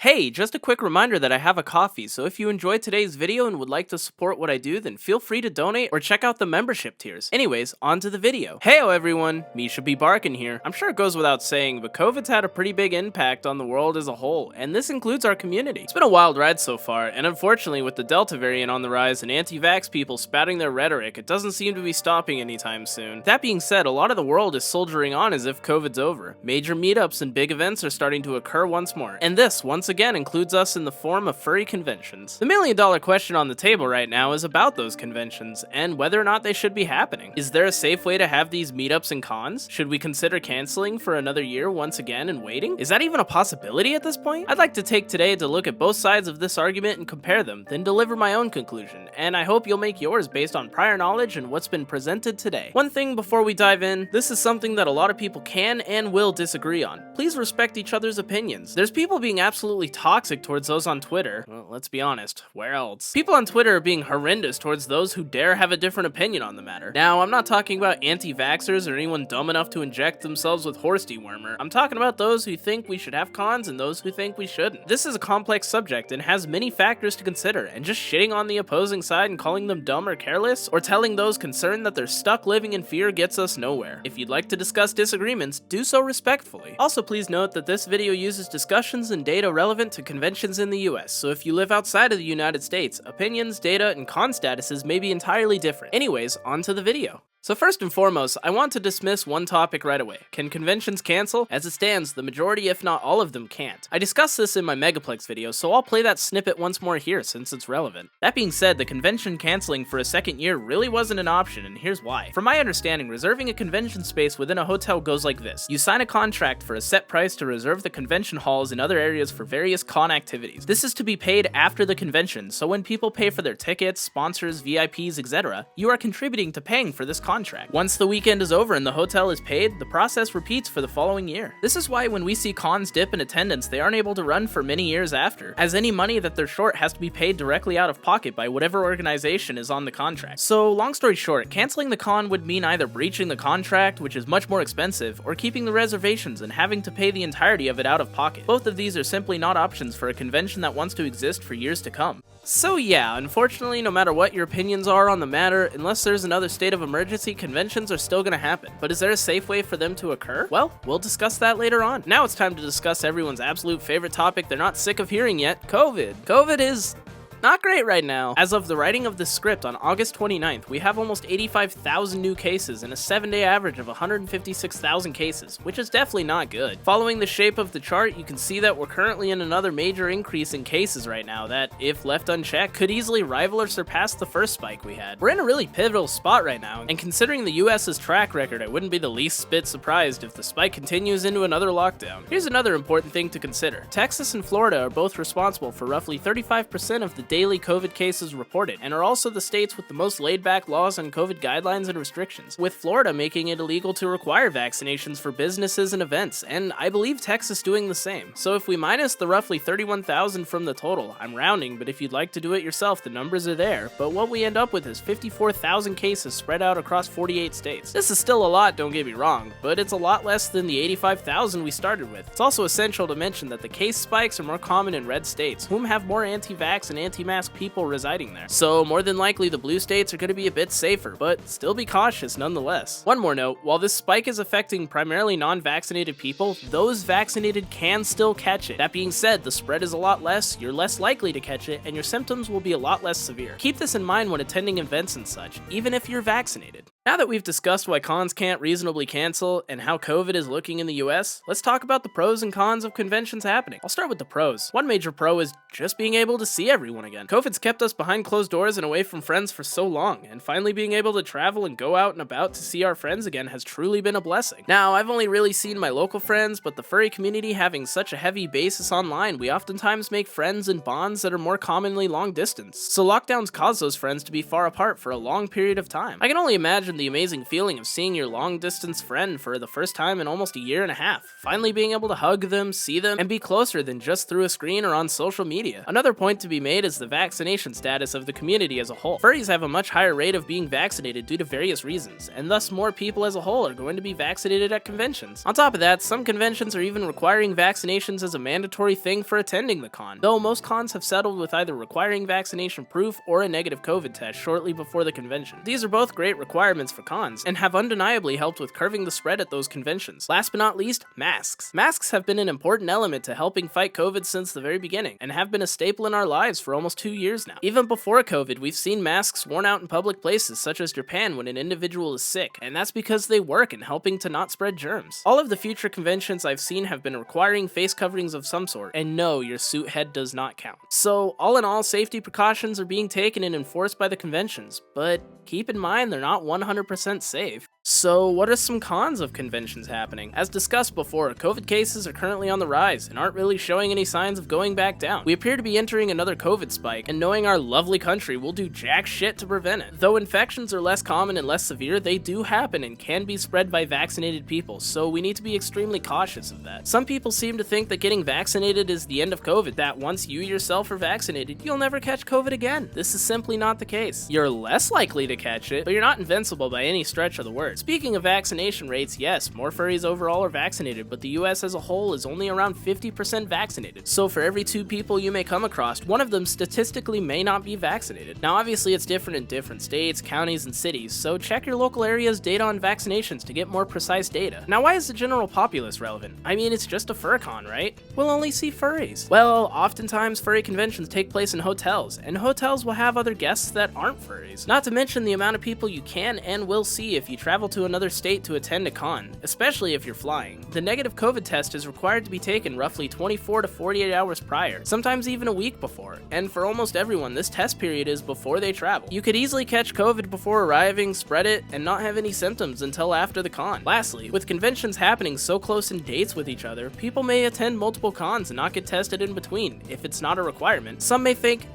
Hey, just a quick reminder that I have a coffee, so if you enjoyed today's video and would like to support what I do, then feel free to donate or check out the membership tiers. Anyways, on to the video. Heyo everyone, Misha B. Barkin here. I'm sure it goes without saying, but COVID's had a pretty big impact on the world as a whole, and this includes our community. It's been a wild ride so far, and unfortunately with the Delta variant on the rise and anti-vax people spouting their rhetoric, it doesn't seem to be stopping anytime soon. That being said, a lot of the world is soldiering on as if COVID's over. Major meetups and big events are starting to occur once more, and this, once again, includes us in the form of furry conventions. The million-dollar question on the table right now is about those conventions, and whether or not they should be happening. Is there a safe way to have these meetups and cons? Should we consider canceling for another year once again and waiting? Is that even a possibility at this point? I'd like to take today to look at both sides of this argument and compare them, then deliver my own conclusion, and I hope you'll make yours based on prior knowledge and what's been presented today. One thing before we dive in, this is something that a lot of people can and will disagree on. Please respect each other's opinions. There's people being absolutely toxic towards those on Twitter. Well, let's be honest, where else? People on Twitter are being horrendous towards those who dare have a different opinion on the matter. Now, I'm not talking about anti-vaxxers or anyone dumb enough to inject themselves with horse dewormer. I'm talking about those who think we should have cons and those who think we shouldn't. This is a complex subject and has many factors to consider, and just shitting on the opposing side and calling them dumb or careless, or telling those concerned that they're stuck living in fear gets us nowhere. If you'd like to discuss disagreements, do so respectfully. Also, please note that this video uses discussions and data relevant to conventions in the US, so if you live outside of the United States, opinions, data, and con statuses may be entirely different. Anyways, on to the video. So first and foremost, I want to dismiss one topic right away. Can conventions cancel? As it stands, the majority if not all of them can't. I discussed this in my Megaplex video, so I'll play that snippet once more here since it's relevant. That being said, the convention canceling for a second year really wasn't an option, and here's why. From my understanding, reserving a convention space within a hotel goes like this. You sign a contract for a set price to reserve the convention halls and other areas for various con activities. This is to be paid after the convention, so when people pay for their tickets, sponsors, VIPs, etc., you are contributing to paying for this contract. Once the weekend is over and the hotel is paid, the process repeats for the following year. This is why when we see cons dip in attendance, they aren't able to run for many years after, as any money that they're short has to be paid directly out of pocket by whatever organization is on the contract. So, long story short, canceling the con would mean either breaching the contract, which is much more expensive, or keeping the reservations and having to pay the entirety of it out of pocket. Both of these are simply not options for a convention that wants to exist for years to come. So yeah, unfortunately, no matter what your opinions are on the matter, unless there's another state of emergency, conventions are still gonna happen. But is there a safe way for them to occur? Well, we'll discuss that later on. Now it's time to discuss everyone's absolute favorite topic they're not sick of hearing yet, COVID. COVID is not great right now. As of the writing of this script on August 29th, we have almost 85,000 new cases and a 7-day average of 156,000 cases, which is definitely not good. Following the shape of the chart, you can see that we're currently in another major increase in cases right now that, if left unchecked, could easily rival or surpass the first spike we had. We're in a really pivotal spot right now, and considering the US's track record, I wouldn't be the least bit surprised if the spike continues into another lockdown. Here's another important thing to consider. Texas and Florida are both responsible for roughly 35% of the daily COVID cases reported, and are also the states with the most laid-back laws on COVID guidelines and restrictions, with Florida making it illegal to require vaccinations for businesses and events, and I believe Texas doing the same. So if we minus the roughly 31,000 from the total, I'm rounding, but if you'd like to do it yourself, the numbers are there, but what we end up with is 54,000 cases spread out across 48 states. This is still a lot, don't get me wrong, but it's a lot less than the 85,000 we started with. It's also essential to mention that the case spikes are more common in red states, whom have more anti-vax and anti-mask people residing there. So more than likely the blue states are going to be a bit safer, but still be cautious nonetheless. One more note, while this spike is affecting primarily non-vaccinated people, those vaccinated can still catch it. That being said, the spread is a lot less, you're less likely to catch it, and your symptoms will be a lot less severe. Keep this in mind when attending events and such, even if you're vaccinated. Now that we've discussed why cons can't reasonably cancel and how COVID is looking in the US, let's talk about the pros and cons of conventions happening. I'll start with the pros. One major pro is just being able to see everyone again. COVID's kept us behind closed doors and away from friends for so long, and finally being able to travel and go out and about to see our friends again has truly been a blessing. Now, I've only really seen my local friends, but the furry community having such a heavy basis online, we oftentimes make friends and bonds that are more commonly long distance. So lockdowns cause those friends to be far apart for a long period of time. I can only imagine mention the amazing feeling of seeing your long-distance friend for the first time in almost a year and a half, finally being able to hug them, see them, and be closer than just through a screen or on social media. Another point to be made is the vaccination status of the community as a whole. Furries have a much higher rate of being vaccinated due to various reasons, and thus more people as a whole are going to be vaccinated at conventions. On top of that, some conventions are even requiring vaccinations as a mandatory thing for attending the con, though most cons have settled with either requiring vaccination proof or a negative COVID test shortly before the convention. These are both great requirements for cons, and have undeniably helped with curbing the spread at those conventions. Last but not least, masks. Masks have been an important element to helping fight COVID since the very beginning, and have been a staple in our lives for almost 2 years now. Even before COVID, we've seen masks worn out in public places such as Japan when an individual is sick, and that's because they work in helping to not spread germs. All of the future conventions I've seen have been requiring face coverings of some sort, and no, your suit head does not count. So, all in all, safety precautions are being taken and enforced by the conventions, but keep in mind they're not 100% safe. So, what are some cons of conventions happening? As discussed before, COVID cases are currently on the rise and aren't really showing any signs of going back down. We appear to be entering another COVID spike, and knowing our lovely country will do jack shit to prevent it. Though infections are less common and less severe, they do happen and can be spread by vaccinated people, so we need to be extremely cautious of that. Some people seem to think that getting vaccinated is the end of COVID, that once you yourself are vaccinated, you'll never catch COVID again. This is simply not the case. You're less likely to catch it, but you're not invincible by any stretch of the word. Speaking of vaccination rates, yes, more furries overall are vaccinated, but the US as a whole is only around 50% vaccinated. So for every 2 people you may come across, one of them statistically may not be vaccinated. Now obviously it's different in different states, counties, and cities, so check your local area's data on vaccinations to get more precise data. Now why is the general populace relevant? I mean, it's just a fur con, right? We'll only see furries. Well, oftentimes furry conventions take place in hotels, and hotels will have other guests that aren't furries. Not to mention the amount of people you can and will see if you travel to another state to attend a con, especially if you're flying. The negative COVID test is required to be taken roughly 24 to 48 hours prior, sometimes even a week before, and for almost everyone, this test period is before they travel. You could easily catch COVID before arriving, spread it, and not have any symptoms until after the con. Lastly, with conventions happening so close in dates with each other, people may attend multiple cons and not get tested in between, if it's not a requirement. Some may think,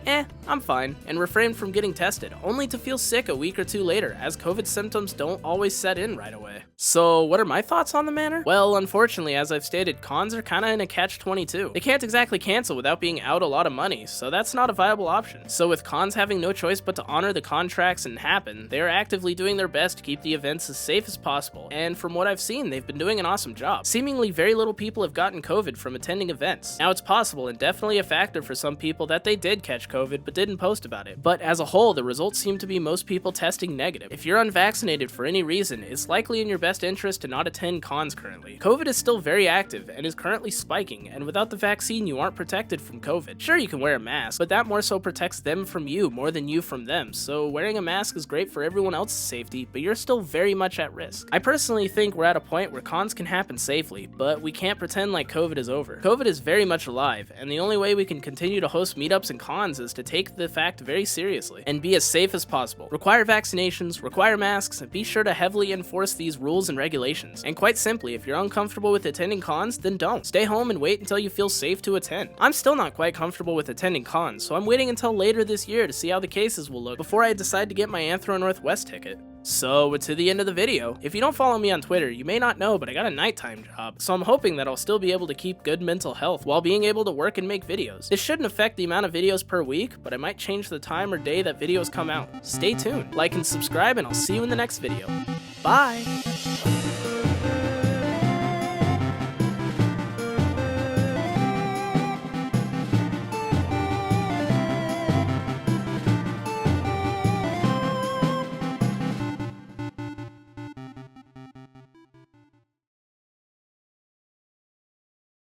I'm fine, and refrain from getting tested, only to feel sick a week or 2 later, as COVID symptoms don't always set in right away. So what are my thoughts on the matter? Well, unfortunately, as I've stated, cons are kinda in a catch-22. They can't exactly cancel without being out a lot of money, so that's not a viable option. So with cons having no choice but to honor the contracts and happen, they are actively doing their best to keep the events as safe as possible, and from what I've seen, they've been doing an awesome job. Seemingly very little people have gotten COVID from attending events. Now it's possible and definitely a factor for some people that they did catch COVID but didn't post about it, but as a whole, the results seem to be most people testing negative. If you're unvaccinated for any reason, it's likely in your best interest to not attend cons currently. COVID is still very active and is currently spiking, and without the vaccine you aren't protected from COVID. Sure, you can wear a mask, but that more so protects them from you more than you from them, so wearing a mask is great for everyone else's safety, but you're still very much at risk. I personally think we're at a point where cons can happen safely, but we can't pretend like COVID is over. COVID is very much alive, and the only way we can continue to host meetups and cons is to take the fact very seriously and be as safe as possible. Require vaccinations, require masks, and be sure to heavily enforce these rules and regulations. And quite simply, if you're uncomfortable with attending cons, then don't. Stay home and wait until you feel safe to attend. I'm still not quite comfortable with attending cons, so I'm waiting until later this year to see how the cases will look before I decide to get my Anthro Northwest ticket. So, we're to the end of the video. If you don't follow me on Twitter, you may not know, but I got a nighttime job, so I'm hoping that I'll still be able to keep good mental health while being able to work and make videos. This shouldn't affect the amount of videos per week, but I might change the time or day that videos come out. Stay tuned, like and subscribe, and I'll see you in the next video. Bye!